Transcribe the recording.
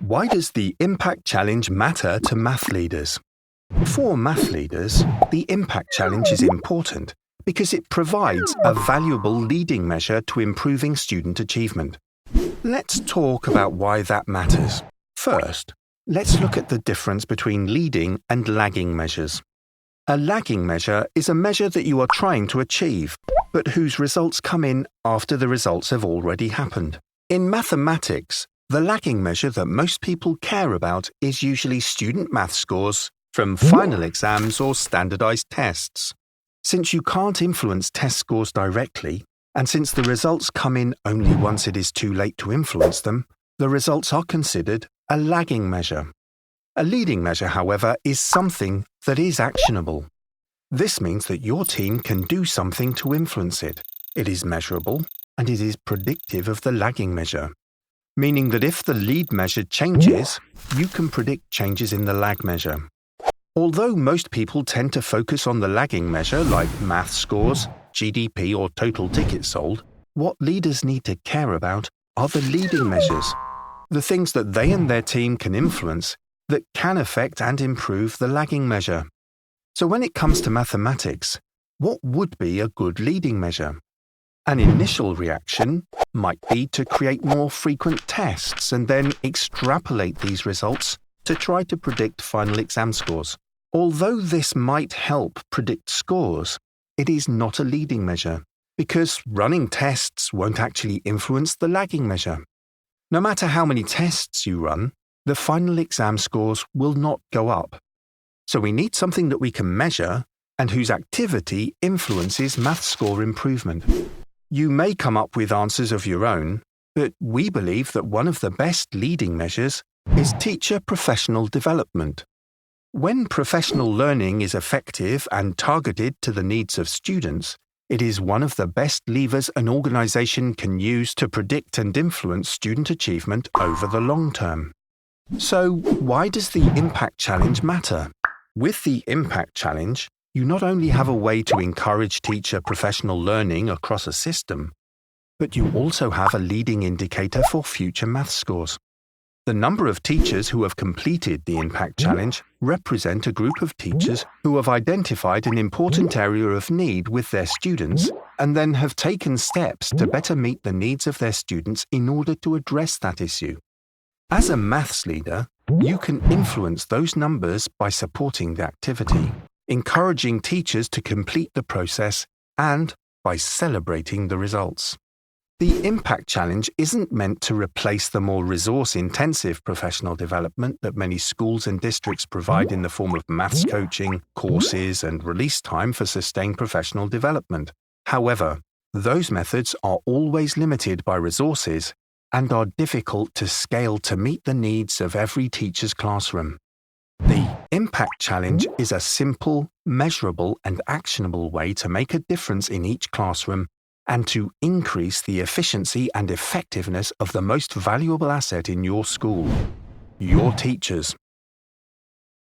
Why does the Impact Challenge matter to math leaders? For math leaders, the Impact Challenge is important because it provides a valuable leading measure to improving student achievement. Let's talk about why that matters. First, let's look at the difference between leading and lagging measures. A lagging measure is a measure that you are trying to achieve, but whose results come in after the results have already happened. In mathematics, the lagging measure that most people care about is usually student math scores from final exams or standardized tests. Since you can't influence test scores directly, and since the results come in only once it is too late to influence them, the results are considered a lagging measure. A leading measure, however, is something that is actionable. This means that your team can do something to influence it. It is measurable, and it is predictive of the lagging measure, meaning that if the lead measure changes, you can predict changes in the lag measure. Although most people tend to focus on the lagging measure like math scores, GDP or total tickets sold, what leaders need to care about are the leading measures, the things that they and their team can influence that can affect and improve the lagging measure. So when it comes to mathematics, what would be a good leading measure? An initial reaction might be to create more frequent tests and then extrapolate these results to try to predict final exam scores. Although this might help predict scores, it is not a leading measure because running tests won't actually influence the lagging measure. No matter how many tests you run, the final exam scores will not go up. So we need something that we can measure and whose activity influences math score improvement. You may come up with answers of your own, but we believe that one of the best leading measures is teacher professional development. When professional learning is effective and targeted to the needs of students, it is one of the best levers an organization can use to predict and influence student achievement over the long term. So, why does the Impact Challenge matter? With the Impact Challenge, you not only have a way to encourage teacher professional learning across a system, but you also have a leading indicator for future math scores. The number of teachers who have completed the Impact Challenge represent a group of teachers who have identified an important area of need with their students and then have taken steps to better meet the needs of their students in order to address that issue. As a maths leader, you can influence those numbers by supporting the activity, encouraging teachers to complete the process, and by celebrating the results. The Impact Challenge isn't meant to replace the more resource-intensive professional development that many schools and districts provide in the form of maths coaching, courses, and release time for sustained professional development. However, those methods are always limited by resources and are difficult to scale to meet the needs of every teacher's classroom. The Impact Challenge is a simple, measurable, and actionable way to make a difference in each classroom and to increase the efficiency and effectiveness of the most valuable asset in your school, your teachers.